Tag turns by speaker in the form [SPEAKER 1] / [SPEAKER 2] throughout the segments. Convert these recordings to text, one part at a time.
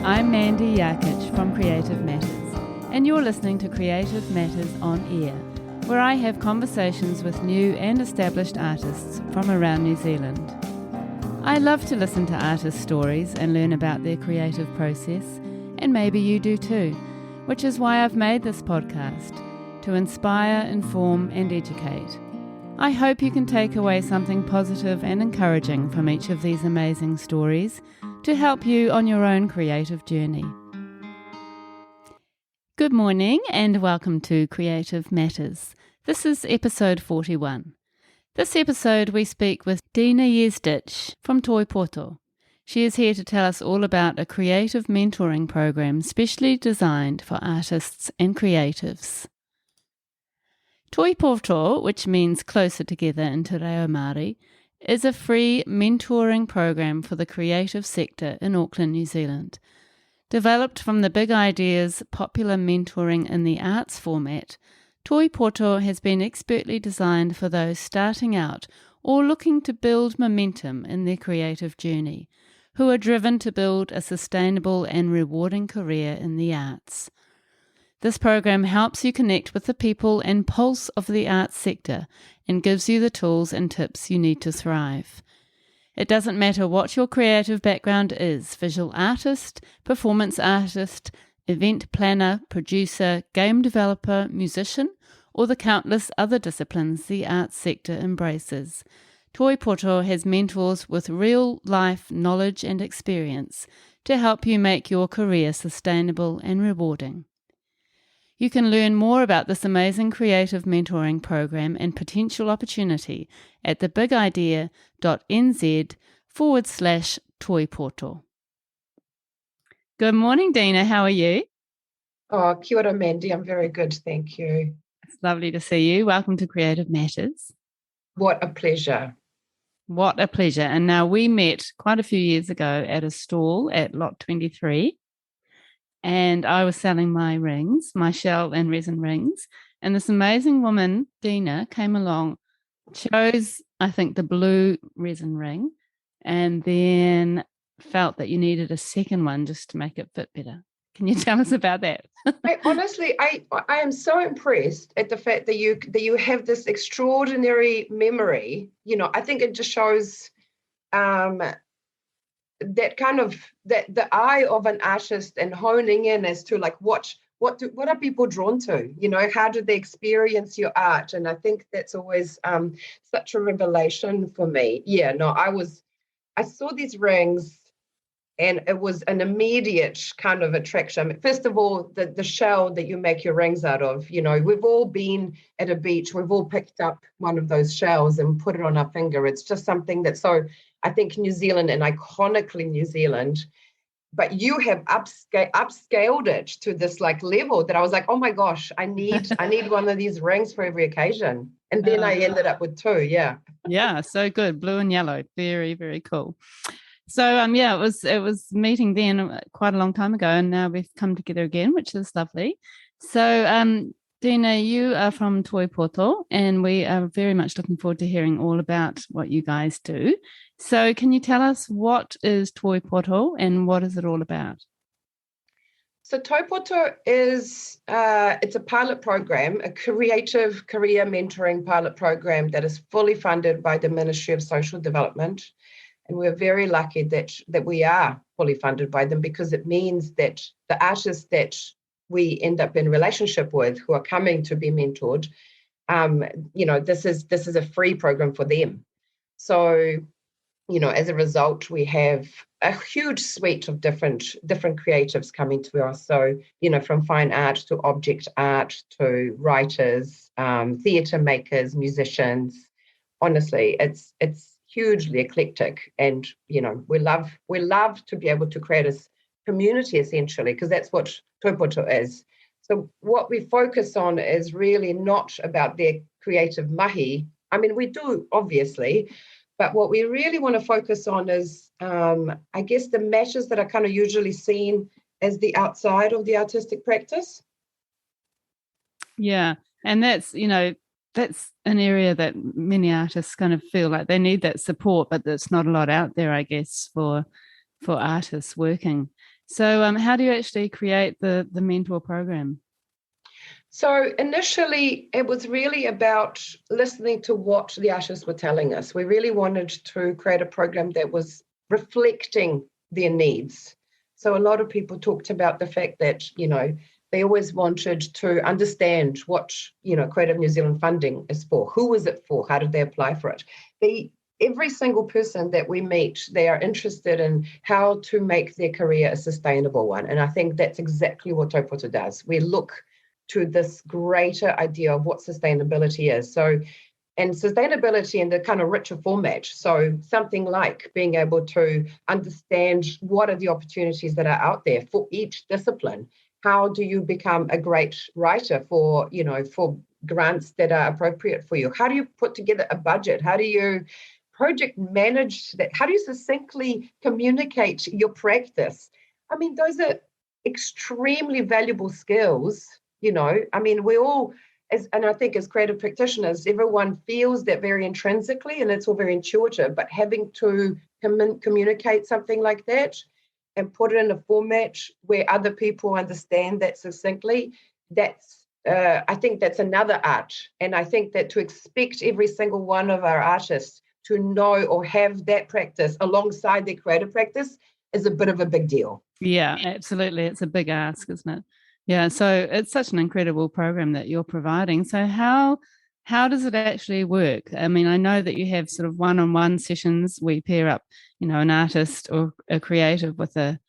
[SPEAKER 1] I'm Mandy Yarkich from Creative Matters, and you're listening to Creative Matters on Air, where I have conversations with new and established artists from around New Zealand. I love to listen to artists' stories and learn about their creative process, and maybe you do too, which is why I've made this podcast, to inspire, inform and educate. I hope you can take away something positive and encouraging from each of these amazing stories to help you on your own creative journey. Good morning and welcome to Creative Matters. This is episode 41. This episode we speak with Dina Jezdic from Toipoto. She is here to tell us all about a creative mentoring program specially designed for artists and creatives. Toipoto, which means closer together in Te Reo Maori, is a free mentoring program for the creative sector in Auckland, New Zealand. Developed from the Big Ideas popular mentoring in the arts format, Toipoto has been expertly designed for those starting out or looking to build momentum in their creative journey, who are driven to build a sustainable and rewarding career in the arts. This program helps you connect with the people and pulse of the arts sector and gives you the tools and tips you need to thrive. It doesn't matter what your creative background is, visual artist, performance artist, event planner, producer, game developer, musician, or the countless other disciplines the arts sector embraces. Toipoto has mentors with real-life knowledge and experience to help you make your career sustainable and rewarding. You can learn more about this amazing creative mentoring program and potential opportunity at thebigidea.nz/Toipoto. Good morning, Dina. How are you?
[SPEAKER 2] Oh, kia ora, Mandy. I'm very good, thank you.
[SPEAKER 1] It's lovely to see you. Welcome to Creative Matters.
[SPEAKER 2] What a pleasure.
[SPEAKER 1] What a pleasure. And now we met quite a few years ago at a stall at Lot 23. And I was selling my rings, my shell and resin rings. And this amazing woman, Dina, came along, chose, I think, the blue resin ring, and then felt that you needed a second one just to make it fit better. Can you tell us about that?
[SPEAKER 2] I am so impressed at the fact that you have this extraordinary memory. You know, I think it just shows that kind of that the eye of an artist and honing in as to like what are people drawn to, you know, how do they experience your art? And I think that's always such a revelation for me. I saw these rings and it was an immediate kind of attraction. I mean, first of all, the shell that you make your rings out of, you know, we've all been at a beach, we've all picked up one of those shells and put it on our finger. It's just something that's so, I think, New Zealand and iconically New Zealand, but you have upscaled it to this like level that I was like, oh my gosh, I need one of these rings for every occasion. And then I ended up with two. Yeah.
[SPEAKER 1] Yeah. So good. Blue and yellow. Very, very cool. So it was meeting then quite a long time ago, and now we've come together again, which is lovely. So Dina, you are from Toipoto, and we are very much looking forward to hearing all about what you guys do. So can you tell us what is Toipoto and what is it all about?
[SPEAKER 2] So Toipoto is it's a pilot program, a creative career mentoring pilot program that is fully funded by the Ministry of Social Development. And we're very lucky that we are fully funded by them, because it means that the artists that we end up in relationship with who are coming to be mentored, this is a free program for them. So, you know, as a result, we have a huge suite of different creatives coming to us. So, you know, from fine art to object art to writers, theatre makers, musicians. Honestly, it's hugely eclectic, and you know, we love to be able to create a community essentially, because that's what Toipoto is. So what we focus on is really not about their creative mahi. I mean, we do obviously, but what we really want to focus on is I guess the matters that are kind of usually seen as the outside of the artistic practice.
[SPEAKER 1] Yeah, and that's, you know, that's an area that many artists kind of feel like they need that support, but there's not a lot out there, I guess, for artists working. So how do you actually create the mentor program?
[SPEAKER 2] So initially, it was really about listening to what the artists were telling us. We really wanted to create a program that was reflecting their needs. So a lot of people talked about the fact that, they always wanted to understand what, Creative New Zealand funding is for. Who is it for? How did they apply for it? Every single person that we meet, they are interested in how to make their career a sustainable one. And I think that's exactly what Toipoto does. We look to this greater idea of what sustainability is. So, and sustainability in the kind of richer format. So something like being able to understand what are the opportunities that are out there for each discipline. How do you become a great writer for grants that are appropriate for you? How do you put together a budget? How do you project manage that? How do you succinctly communicate your practice? I mean, those are extremely valuable skills. We all, and I think as creative practitioners, everyone feels that very intrinsically, and it's all very intuitive, but having to communicate something like that and put it in a format where other people understand that succinctly, I think that's another art. And I think that to expect every single one of our artists to know or have that practice alongside their creative practice is a bit of a big deal.
[SPEAKER 1] Yeah, absolutely. It's a big ask, isn't it? Yeah, so it's such an incredible program that you're providing. So how does it actually work? I mean, I know that you have sort of one-on-one sessions where you pair up, an artist or a creative with a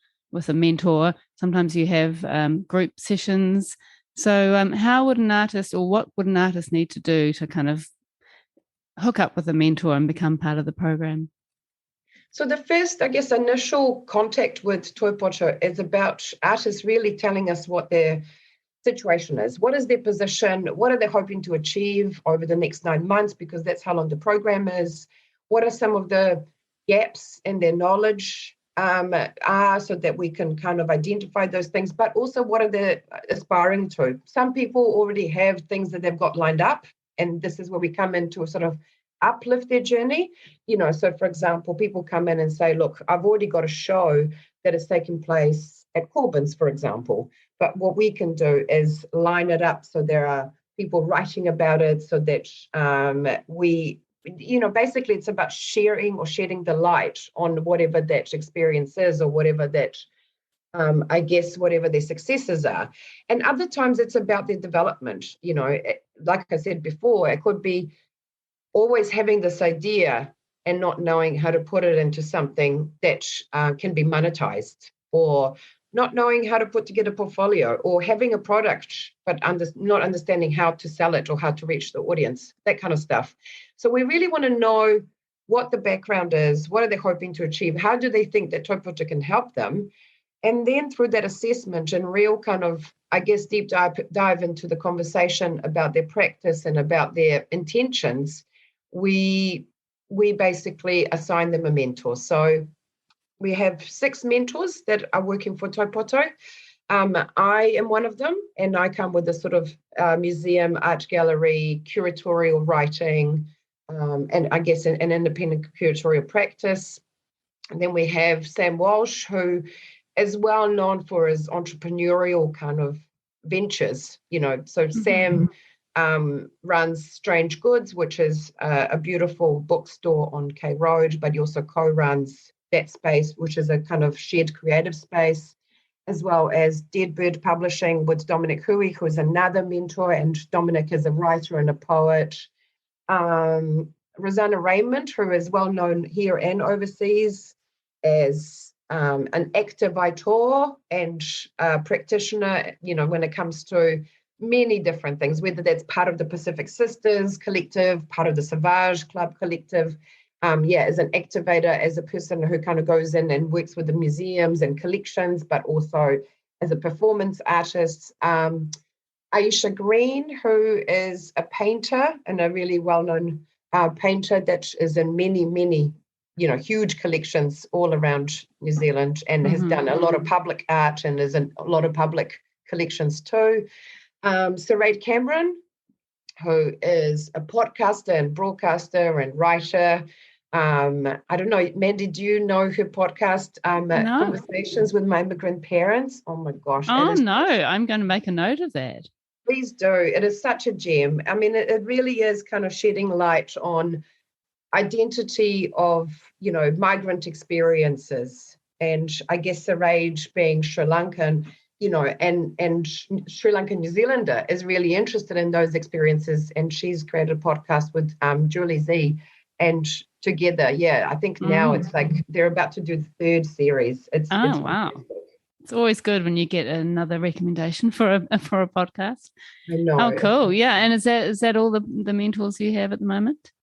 [SPEAKER 1] mentor. Sometimes you have group sessions. So how would an artist, or what would an artist need to do to kind of hook up with a mentor and become part of the program?
[SPEAKER 2] So the first, I guess, initial contact with Toipoto is about artists really telling us what their situation is. What is their position? What are they hoping to achieve over the next 9 months? Because that's how long the program is. What are some of the gaps in their knowledge are, so that we can kind of identify those things, but also what are they aspiring to? Some people already have things that they've got lined up, and this is where we come into a sort of uplift their journey. So for example, people come in and say, look, I've already got a show that is taking place at Corbyn's, for example. But what we can do is line it up so there are people writing about it, so that basically it's about sharing or shedding the light on whatever that experience is, or whatever that, whatever their successes are. And other times it's about their development. Like I said before, it could be always having this idea and not knowing how to put it into something that can be monetized, or not knowing how to put together a portfolio, or having a product but not understanding how to sell it or how to reach the audience, that kind of stuff. So we really want to know what the background is, what are they hoping to achieve, how do they think that Toipoto can help them, and then through that assessment and real kind of, I guess, deep dive into the conversation about their practice and about their intentions, we basically assign them a mentor. So we have 6 mentors that are working for Toipoto. I am one of them, and I come with a sort of museum, art gallery, curatorial writing, and I guess an independent curatorial practice. And then we have Sam Walsh, who is well known for his entrepreneurial kind of ventures. So Sam runs Strange Goods, which is a beautiful bookstore on K Road, but he also co-runs that space, which is a kind of shared creative space, as well as Dead Bird Publishing with Dominic Hui, who is another mentor, and Dominic is a writer and a poet. Rosanna Raymond, who is well known here and overseas as an active auteur and practitioner, when it comes to many different things, whether that's part of the Pacific Sisters Collective, part of the Savage Club Collective, as an activator, as a person who kind of goes in and works with the museums and collections, but also as a performance artist. Aisha Green, who is a painter and a really well-known painter that is in many, many, huge collections all around New Zealand, and has done a lot of public art and is in a lot of public collections too. Sarai Cameron, who is a podcaster and broadcaster and writer. I don't know, Mandy, do you know her podcast,
[SPEAKER 1] No.
[SPEAKER 2] Conversations with My Immigrant Parents? Oh my gosh.
[SPEAKER 1] Oh, no, I'm going to make a note of that.
[SPEAKER 2] Please do. It is such a gem. I mean, it really is kind of shedding light on identity of, migrant experiences. And I guess Saraj being Sri Lankan, and Sri Lankan New Zealander is really interested in those experiences. And she's created a podcast with Julie Z. And together, I think now it's like they're about to do the third series. It's
[SPEAKER 1] wow. It's always good when you get another recommendation for a podcast.
[SPEAKER 2] I know.
[SPEAKER 1] Oh, cool. Yeah. And is that all the mentors you have at the moment?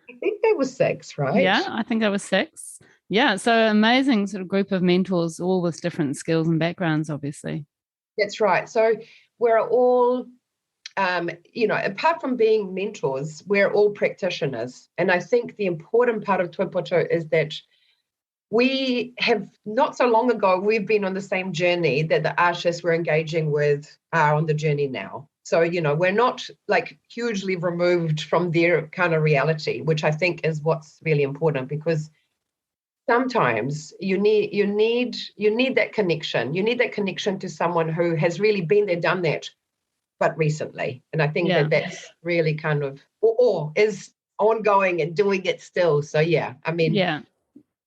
[SPEAKER 2] I think there was 6, right?
[SPEAKER 1] Yeah, I think I was 6. Yeah. So amazing sort of group of mentors, all with different skills and backgrounds, obviously.
[SPEAKER 2] That's right. So we're all, apart from being mentors, we're all practitioners. And I think the important part of Toipoto is that we have, not so long ago, we've been on the same journey that the artists we're engaging with are on the journey now. So, we're not like hugely removed from their kind of reality, which I think is what's really important, because sometimes you need that connection. You need that connection to someone who has really been there, done that, but recently. And I think that's really kind of, or is ongoing and doing it still. So, yeah, I mean.
[SPEAKER 1] Yeah.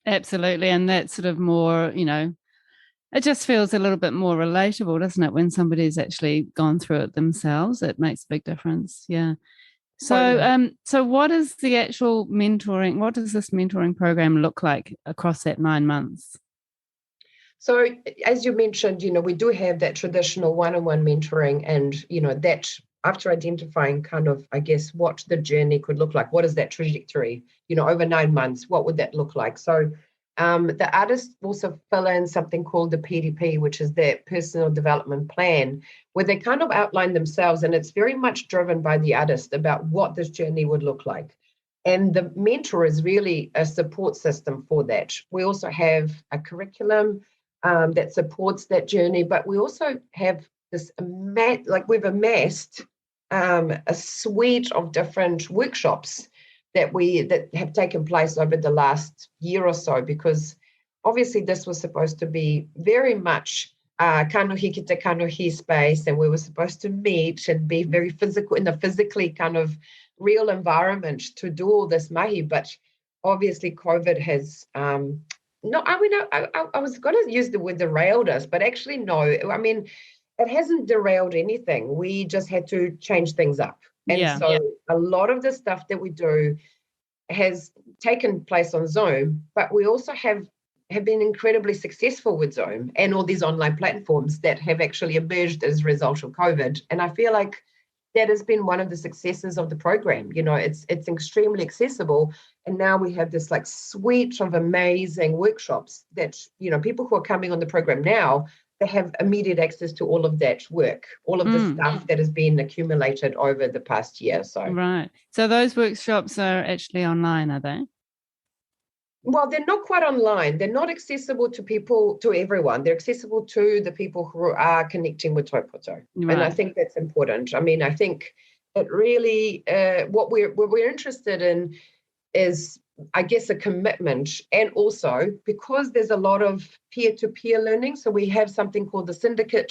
[SPEAKER 1] Absolutely. And that's sort of more, it just feels a little bit more relatable, doesn't it? When somebody's actually gone through it themselves, it makes a big difference. Yeah. So, so what is the actual mentoring? What does this mentoring program look like across that 9 months?
[SPEAKER 2] So, as you mentioned, we do have that traditional one-on-one mentoring, and, that after identifying kind of, I guess, what the journey could look like, what is that trajectory, over 9 months, what would that look like? So the artists also fill in something called the PDP, which is their personal development plan, where they kind of outline themselves, and it's very much driven by the artist about what this journey would look like. And the mentor is really a support system for that. We also have a curriculum that supports that journey, but we also have this, we've amassed a suite of different workshops that have taken place over the last year or so, because obviously this was supposed to be very much kanohi ki te kanohi space, and we were supposed to meet and be very physical, in a physically kind of real environment to do all this mahi. But obviously COVID has I was going to use the word derailed us, but actually no, I mean, it hasn't derailed anything. We just had to change things up. And a lot of the stuff that we do has taken place on Zoom, but we also have been incredibly successful with Zoom and all these online platforms that have actually emerged as a result of COVID. And I feel like that has been one of the successes of the program. It's extremely accessible. And now we have this like suite of amazing workshops that, people who are coming on the program now, they have immediate access to all of that work, all of the stuff that has been accumulated over the past year. So
[SPEAKER 1] right. So those workshops are actually online, are they?
[SPEAKER 2] Well, they're not quite online. They're not accessible to everyone. They're accessible to the people who are connecting with Toipoto. Right. And I think that's important. I mean, I think it really, what we're interested in is, I guess, a commitment, and also because there's a lot of peer-to-peer learning. So we have something called the syndicate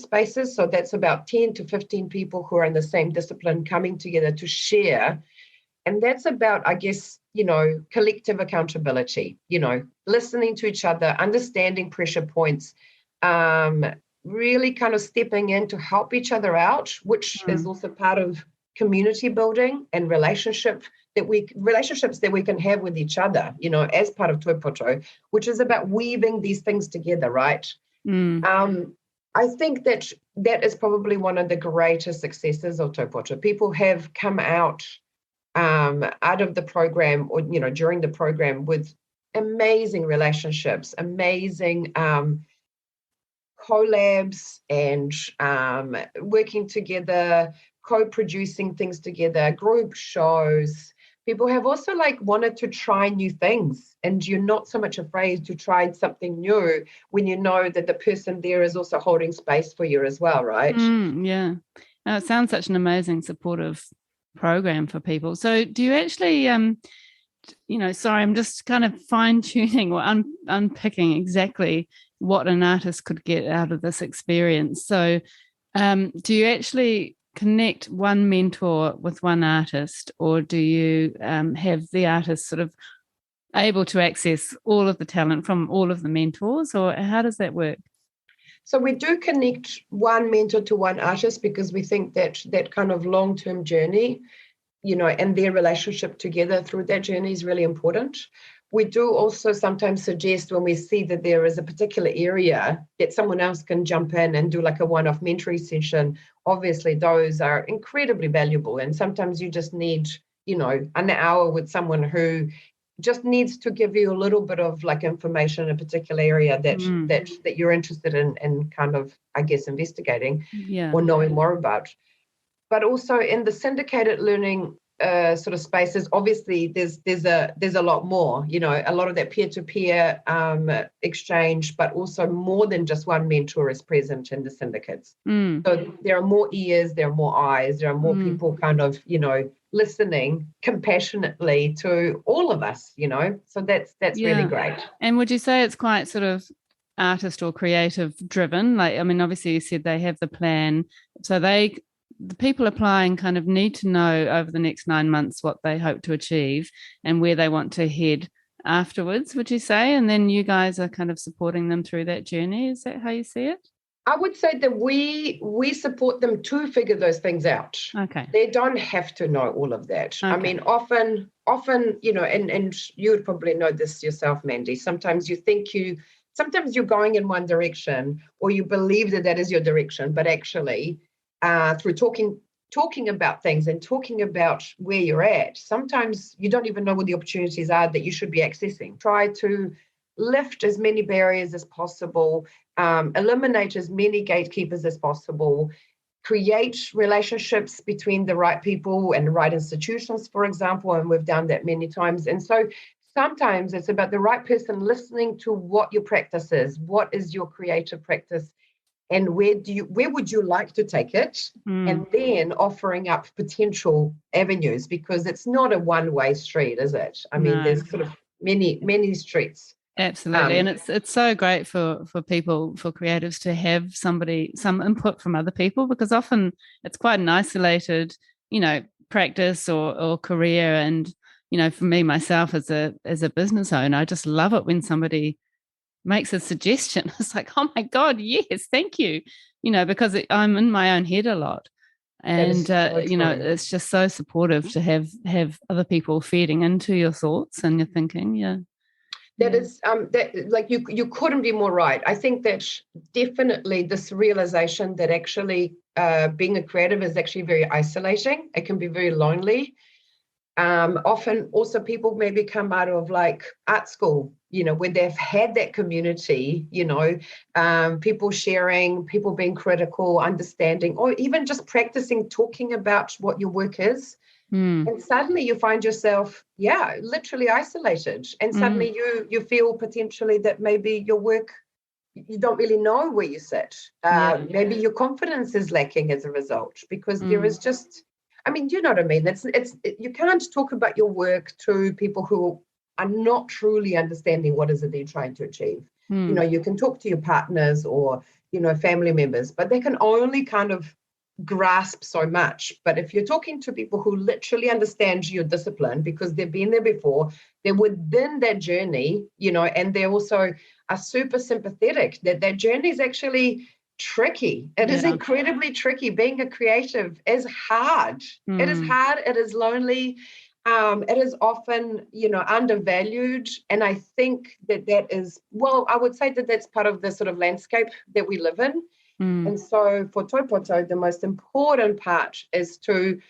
[SPEAKER 2] spaces. So that's about 10 to 15 people who are in the same discipline coming together to share. And that's about, I guess, collective accountability, listening to each other, understanding pressure points, really kind of stepping in to help each other out, which is also part of community building and relationships that we can have with each other, as part of Toipoto, which is about weaving these things together, right? I think that is probably one of the greatest successes of Toipoto. People have come out of the program, or during the program, with amazing relationships, amazing collabs, and working together, co-producing things together, group shows. People have also wanted to try new things, and you're not so much afraid to try something new when you know that the person there is also holding space for you as well, right?
[SPEAKER 1] Yeah. It sounds such an amazing supportive program for people. So do you actually sorry, I'm just kind of fine-tuning or unpicking exactly what an artist could get out of this experience. So do you actually connect one mentor with one artist, or do you have the artist sort of able to access all of the talent from all of the mentors, or how does that work?
[SPEAKER 2] So we do connect one mentor to one artist because we think that that kind of long-term journey, and their relationship together through that journey is really important. We do also sometimes suggest when we see that there is a particular area that someone else can jump in and do like a one-off mentoring session. Obviously, those are incredibly valuable. And sometimes you just need, an hour with someone who just needs to give you a little bit of like information in a particular area that you're interested in kind of, I guess, investigating or knowing more about. But also in the syndicated learning sort of spaces, obviously there's a lot more, a lot of that peer-to-peer exchange, but also more than just one mentor is present in the syndicates. So there are more ears, there are more eyes, there are more people kind of, listening compassionately to all of us, so that's really great.
[SPEAKER 1] And would you say it's quite sort of artist or creative driven? Like, I mean, obviously you said they have the plan, so the people applying kind of need to know over the next 9 months what they hope to achieve and where they want to head afterwards, would you say? And then you guys are kind of supporting them through that journey. Is that how you see it?
[SPEAKER 2] I would say that we support them to figure those things out.
[SPEAKER 1] Okay.
[SPEAKER 2] They don't have to know all of that.
[SPEAKER 1] Okay.
[SPEAKER 2] I mean, often, and you would probably know this yourself, Mandy. Sometimes you're going in one direction, or you believe that is your direction, but actually, through talking about things and talking about where you're at, sometimes you don't even know what the opportunities are that you should be accessing. Try to lift as many barriers as possible, eliminate as many gatekeepers as possible, create relationships between the right people and the right institutions, for example, and we've done that many times. And so sometimes it's about the right person listening to what your practice is, what is your creative practice, and where would you like to take it, and then offering up potential avenues, because it's not a one-way street, is it? I mean, there's sort of many streets.
[SPEAKER 1] Absolutely. And it's so great for people, for creatives, to have some input from other people, because often it's quite an isolated, practice or career. And, for me, myself as a business owner, I just love it when somebody makes a suggestion. It's like, oh my God, yes, thank you. Because I'm in my own head a lot. And, it's just so supportive to have other people feeding into your thoughts and your thinking. Yeah.
[SPEAKER 2] That is like you couldn't be more right. I think that definitely this realization that actually being a creative is actually very isolating. It can be very lonely. Often also people maybe come out of like art school, where they've had that community, people sharing, people being critical, understanding, or even just practicing talking about what your work is. And suddenly you find yourself, literally isolated. And suddenly you feel potentially that maybe your work, you don't really know where you sit. Maybe your confidence is lacking as a result, because there is just, I mean, you know what I mean? You can't talk about your work to people who are not truly understanding what is it they're trying to achieve. You can talk to your partners or, family members, but they can only kind of grasp so much. But if you're talking to people who literally understand your discipline because they've been there before, they're within that journey, and they also are super sympathetic that journey is actually tricky. It is incredibly tricky. Being a creative is hard. It is hard. It is lonely. It is often, undervalued. And I think that is, I would say that that's part of the sort of landscape that we live in. And so for Toipoto, the most important part is to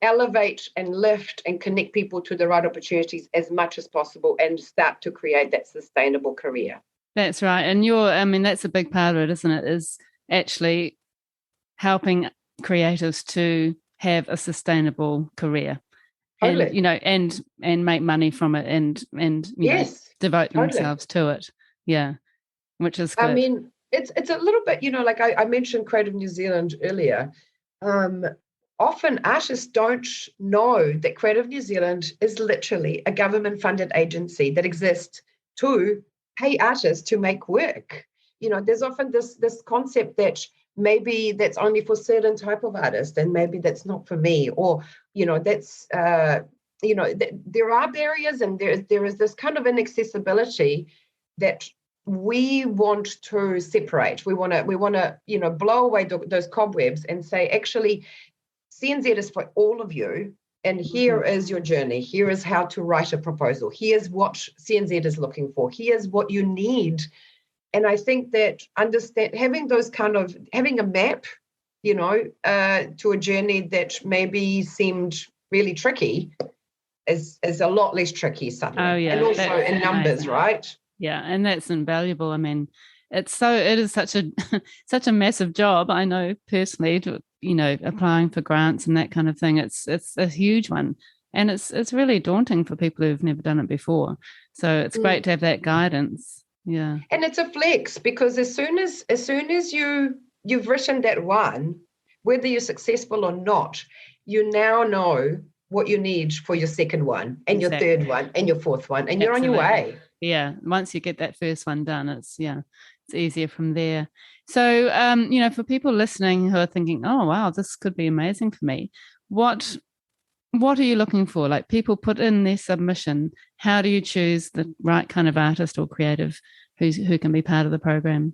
[SPEAKER 2] elevate and lift and connect people to the right opportunities as much as possible and start to create that sustainable career.
[SPEAKER 1] That's right. And that's a big part of it, isn't it? Is actually helping creatives to have a sustainable career.
[SPEAKER 2] Totally.
[SPEAKER 1] And make money from it and devote themselves to it. Yeah. Which is good.
[SPEAKER 2] I mean, it's a little bit, like I mentioned Creative New Zealand earlier. often artists don't know that Creative New Zealand is literally a government-funded agency that exists to pay artists to make work. There's often this concept that maybe that's only for certain type of artists, and maybe that's not for me, or that's there are barriers, and there is this kind of inaccessibility that we want to separate. We want to blow away those cobwebs and say, actually, CNZ is for all of you, and here is your journey. Here is how to write a proposal. Here's what CNZ is looking for. Here's what you need. And I think that having a map, to a journey that maybe seemed really tricky is a lot less tricky suddenly.
[SPEAKER 1] Oh, yeah.
[SPEAKER 2] And also in numbers, right?
[SPEAKER 1] Yeah, and that's invaluable. I mean, it is such a massive job. I know personally, applying for grants and that kind of thing. It's a huge one, and it's really daunting for people who've never done it before. So it's great to have that guidance. Yeah,
[SPEAKER 2] and it's a flex, because as soon as you've written that one, whether you're successful or not, you now know what you need for your second one, and your third one, and your fourth one, and you're on your way.
[SPEAKER 1] Yeah, once you get that first one done, it's easier from there. So, for people listening who are thinking, oh, wow, this could be amazing for me, what are you looking for? Like, people put in their submission. How do you choose the right kind of artist or creative who can be part of the program?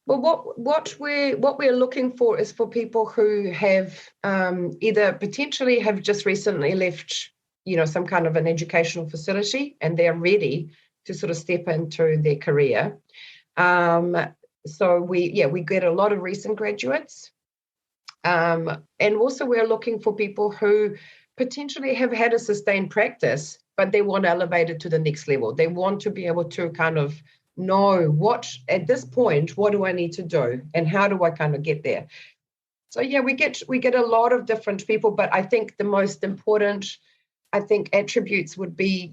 [SPEAKER 2] Well, what we're looking for is for people who have either potentially have just recently left, some kind of an educational facility, and they're ready to sort of step into their career. So we get a lot of recent graduates. And also we're looking for people who potentially have had a sustained practice, but they want to elevate it to the next level. They want to be able to kind of know at this point, what do I need to do, and how do I kind of get there? So we get a lot of different people, but I think the most important, attributes would be,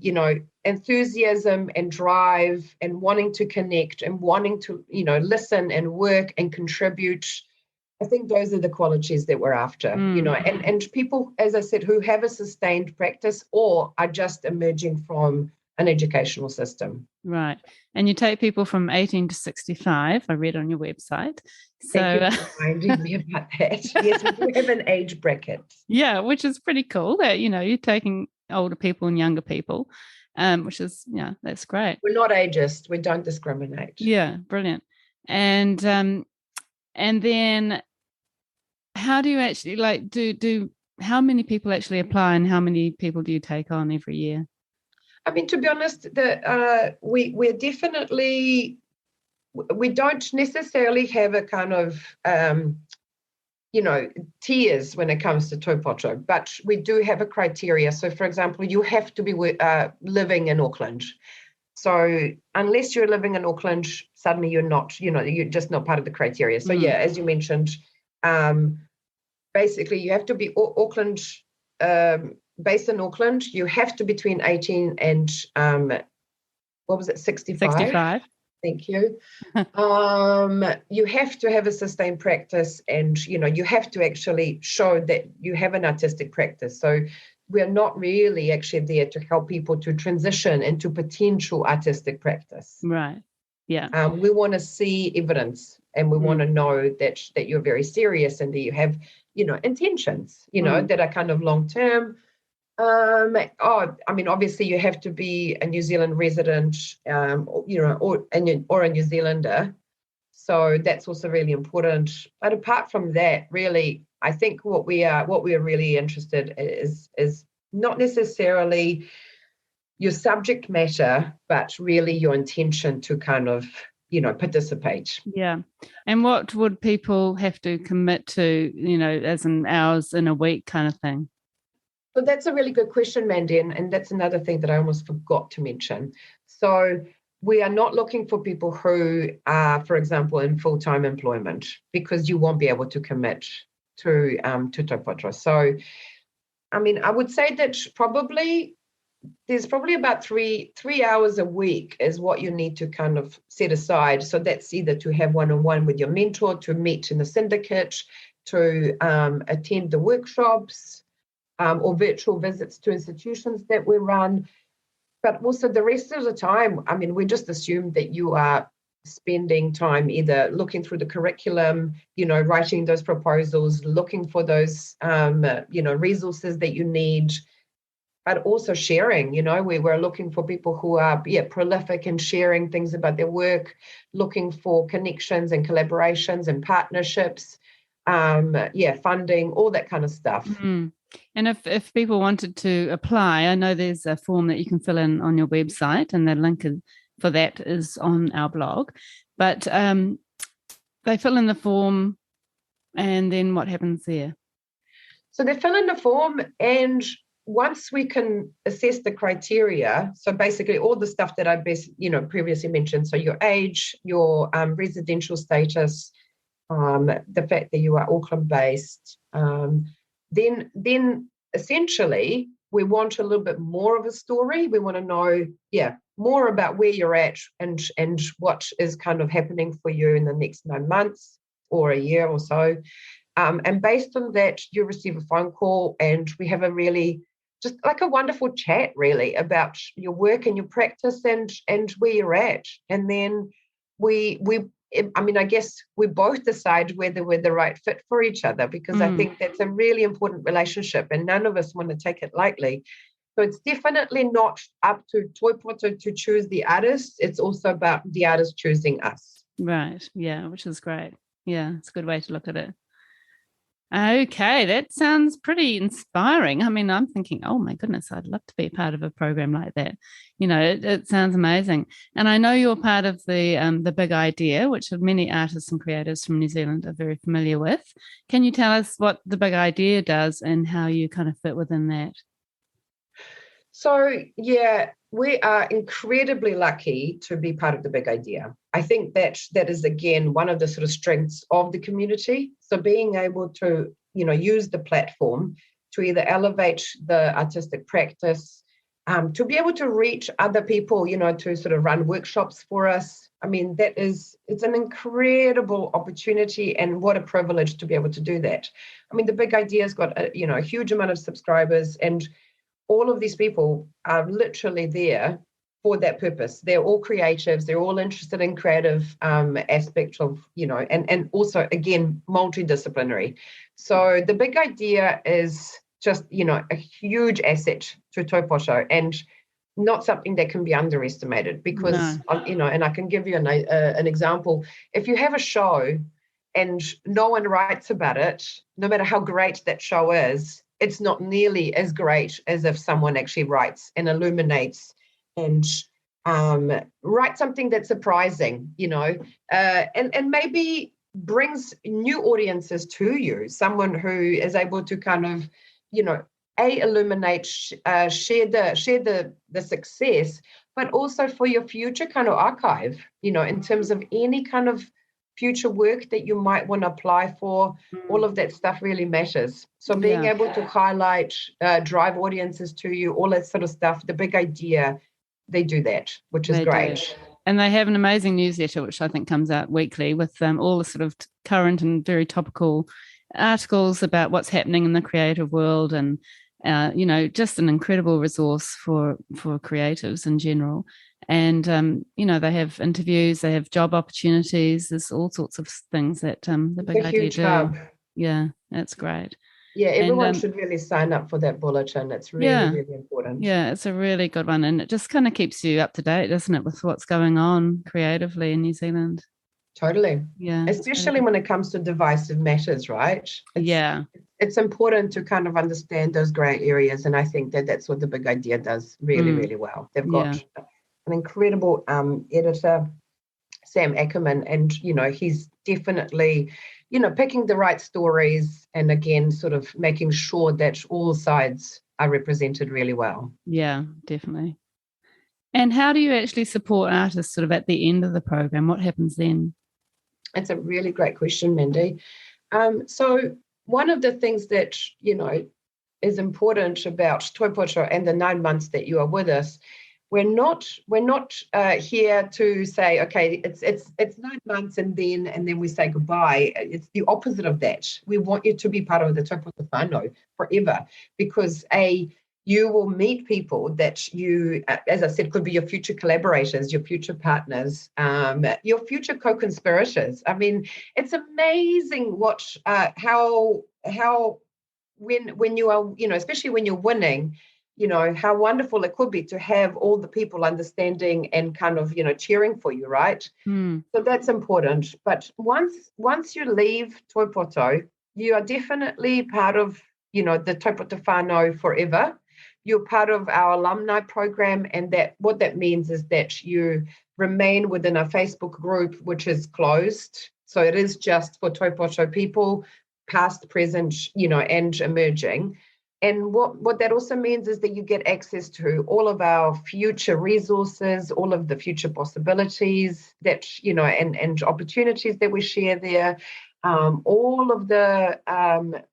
[SPEAKER 2] enthusiasm and drive, and wanting to connect, and wanting to, listen and work and contribute. I think those are the qualities that we're after, and people, as I said, who have a sustained practice or are just emerging from an educational system.
[SPEAKER 1] Right. And you take people from 18 to 65, I read on your website. So,
[SPEAKER 2] thank you for reminding me about that. Yes, we do have an age bracket.
[SPEAKER 1] Yeah, which is pretty cool that, you're taking older people and younger people, which is, that's great.
[SPEAKER 2] We're not ageist. We don't discriminate.
[SPEAKER 1] Yeah, brilliant. And then how do you actually how many people actually apply, and how many people do you take on every year?
[SPEAKER 2] I mean, to be honest, we're definitely, we don't necessarily have a kind of, tiers when it comes to Toipoto, but we do have a criteria. So, for example, you have to be living in Auckland. So unless you're living in Auckland, suddenly you're not, you're just not part of the criteria. So, as you mentioned, basically you have to be Auckland, based in Auckland. You have to be between 18 and 65?
[SPEAKER 1] 65.
[SPEAKER 2] Thank you. You have to have a sustained practice, and you have to actually show that you have an artistic practice. So we're not really actually there to help people to transition into potential artistic practice.
[SPEAKER 1] Right. Yeah.
[SPEAKER 2] We want to see evidence, and we want to know that you're very serious, and that you have intentions that are kind of long term. Obviously you have to be a New Zealand resident, or a New Zealander. So that's also really important. But apart from that, really, I think what we are really interested is not necessarily your subject matter, but really your intention to kind of, participate.
[SPEAKER 1] Yeah. And what would people have to commit to, as in hours in a week kind of thing?
[SPEAKER 2] So that's a really good question, Mandy, and that's another thing that I almost forgot to mention. So we are not looking for people who are, for example, in full-time employment, because you won't be able to commit to Toipoto. So, I mean, I would say that there's probably about three hours a week is what you need to kind of set aside. So that's either to have one-on-one with your mentor, to meet in the syndicate, to attend the workshops or virtual visits to institutions that we run. But also the rest of the time, I mean, we just assume that you are spending time either looking through the curriculum, writing those proposals, looking for those, resources that you need, but also sharing. We're looking for people who are prolific in sharing things about their work, looking for connections and collaborations and partnerships, funding, all that kind of stuff.
[SPEAKER 1] Mm. And if people wanted to apply, I know there's a form that you can fill in on your website, and the link for that is on our blog. But they fill in the form, and then what happens there?
[SPEAKER 2] So they fill in the form, and once we can assess the criteria, so basically all the stuff that I previously mentioned, so your age, your residential status, the fact that you are Auckland-based, then essentially we want a little bit more of a story. We want to know, more about where you're at and what is kind of happening for you in the next 9 months or a year or so. And based on that, you receive a phone call, and we have a really just like a wonderful chat really about your work and your practice and where you're at. And then I guess we both decide whether we're the right fit for each other, because I think that's a really important relationship, and none of us want to take it lightly. So it's definitely not up to Toipoto to choose the artist. It's also about the artist choosing us.
[SPEAKER 1] Right. Yeah, which is great. Yeah, it's a good way to look at it. Okay, that sounds pretty inspiring. I mean, I'm thinking, oh my goodness, I'd love to be a part of a program like that. It sounds amazing. And I know you're part of the Big Idea, which many artists and creators from New Zealand are very familiar with. Can you tell us what the Big Idea does and how you kind of fit within that?
[SPEAKER 2] So, we are incredibly lucky to be part of the Big Idea. I think that is, again, one of the sort of strengths of the community. So being able to, use the platform to either elevate the artistic practice, to be able to reach other people, to sort of run workshops for us. I mean, it's an incredible opportunity, and what a privilege to be able to do that. I mean, the Big Idea's got a huge amount of subscribers, and all of these people are literally there for that purpose. They're all creatives. They're all interested in creative aspects of, and also, again, multidisciplinary. So the Big Idea is just, a huge asset to Toipoto, and not something that can be underestimated, because, and I can give you an example. If you have a show and no one writes about it, no matter how great that show is, it's not nearly as great as if someone actually writes and illuminates and writes something that's surprising, and maybe brings new audiences to you, someone who is able to kind of, illuminate, share the success, but also for your future kind of archive, in terms of any kind of future work that you might want to apply for. All of that stuff really matters. So being able to highlight, drive audiences to you, all that sort of stuff, the Big Idea, they do that, which is great.
[SPEAKER 1] Do. And they have an amazing newsletter, which I think comes out weekly with all the sort of current and very topical articles about what's happening in the creative world, and just an incredible resource for creatives in general. And, they have interviews, they have job opportunities, there's all sorts of things that the Big Idea do.
[SPEAKER 2] Hub.
[SPEAKER 1] Yeah, that's great.
[SPEAKER 2] Yeah, everyone should really sign up for that bulletin. It's really, really important.
[SPEAKER 1] Yeah, it's a really good one. And it just kind of keeps you up to date, doesn't it, with what's going on creatively in New Zealand?
[SPEAKER 2] Totally.
[SPEAKER 1] Yeah.
[SPEAKER 2] Especially when it comes to divisive matters, right? It's important to kind of understand those grey areas. And I think that's what the Big Idea does really, really well. They've got an incredible editor, Sam Ackerman, and, he's definitely, picking the right stories, and again, sort of making sure that all sides are represented really well. Yeah,
[SPEAKER 1] definitely. And how do you actually support artists sort of at the end of the program? What happens then?
[SPEAKER 2] It's a really great question, Mandy. So one of the things that, is important about Toipoto and the 9 months that you are with us we're not here to say, okay, it's 9 months and then we say goodbye. It's the opposite of that. We want you to be part of the Toipoto whānau forever, because you will meet people that you, as I said, could be your future collaborators, your future partners, your future co-conspirators. I mean, it's amazing what how when you are, especially when you're winning, how wonderful it could be to have all the people understanding and kind of, cheering for you, right? So that's important. But once you leave Toipoto, you are definitely part of, the Toipoto whānau forever. You're part of our alumni program, and that what that means is that you remain within a Facebook group, which is closed. So it is just for Toipoto people, past, present, and emerging. And what that also means is that you get access to all of our future resources, all of the future possibilities that, and opportunities that we share there, all of the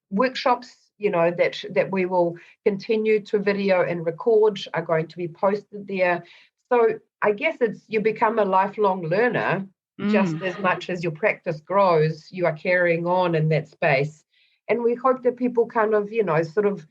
[SPEAKER 2] workshops, that we will continue to video and record are going to be posted there. So I guess you become a lifelong learner, just as much as your practice grows, you are carrying on in that space. And we hope that people kind of, sort of,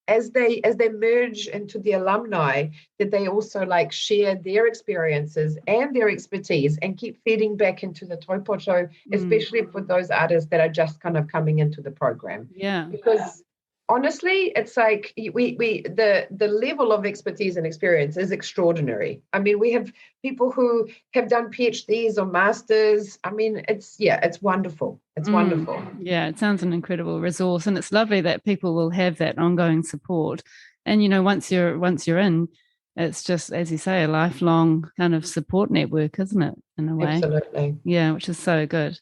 [SPEAKER 2] as they merge into the alumni, that they also share their experiences and their expertise and keep feeding back into the Toipoto, especially for those artists that are just kind of coming into the program.
[SPEAKER 1] Yeah.
[SPEAKER 2] Because honestly, it's like the level of expertise and experience is extraordinary. I mean, we have people who have done PhDs or masters. I mean, it's wonderful. It's wonderful.
[SPEAKER 1] Yeah, it sounds an incredible resource, and it's lovely that people will have that ongoing support. And once you're in, it's just, as you say, a lifelong kind of support network, isn't it? In a way.
[SPEAKER 2] Absolutely.
[SPEAKER 1] Yeah, which is so good.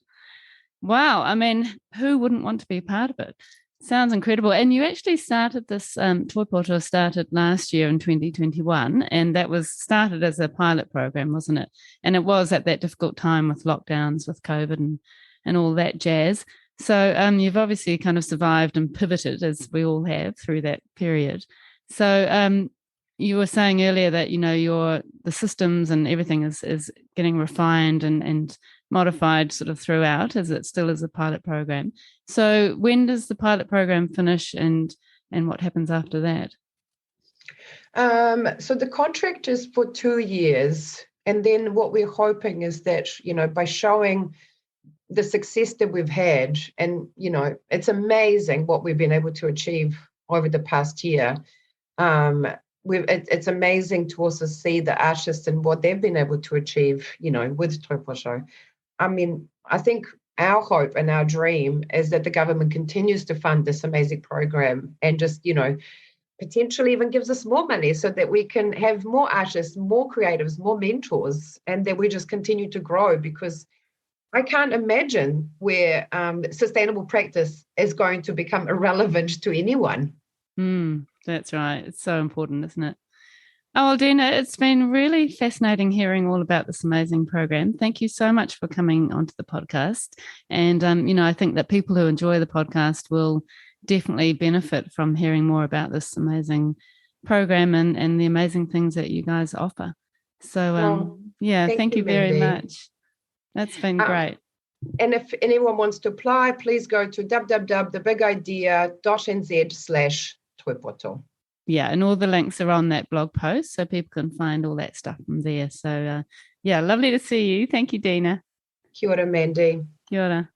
[SPEAKER 1] Wow. I mean, who wouldn't want to be part of it? Sounds incredible. And you actually started this, Toipoto started last year in 2021, and that was started as a pilot program, wasn't it? And it was at that difficult time with lockdowns, with COVID and all that jazz. So you've obviously kind of survived and pivoted, as we all have, through that period. So you were saying earlier that, the systems and everything is getting refined and modified sort of throughout, as it still is a pilot program. So when does the pilot program finish, and what happens after that?
[SPEAKER 2] So the contract is for 2 years. And then what we're hoping is that, by showing the success that we've had, and, it's amazing what we've been able to achieve over the past year. It's amazing to also see the artists and what they've been able to achieve, with Toipoto. I mean, I think our hope and our dream is that the government continues to fund this amazing program and just, potentially even gives us more money so that we can have more artists, more creatives, more mentors, and that we just continue to grow, because I can't imagine where sustainable practice is going to become irrelevant to anyone.
[SPEAKER 1] That's right. It's so important, isn't it? Oh, well, Dina, it's been really fascinating hearing all about this amazing program. Thank you so much for coming onto the podcast. And, I think that people who enjoy the podcast will definitely benefit from hearing more about this amazing program and the amazing things that you guys offer. So, thank you very much. That's been great.
[SPEAKER 2] And if anyone wants to apply, please go to www.thebigidea.nz/Toipoto.
[SPEAKER 1] Yeah, and all the links are on that blog post, so people can find all that stuff from there. So, lovely to see you. Thank you, Dina.
[SPEAKER 2] Kia ora, Mandy.
[SPEAKER 1] Kia ora.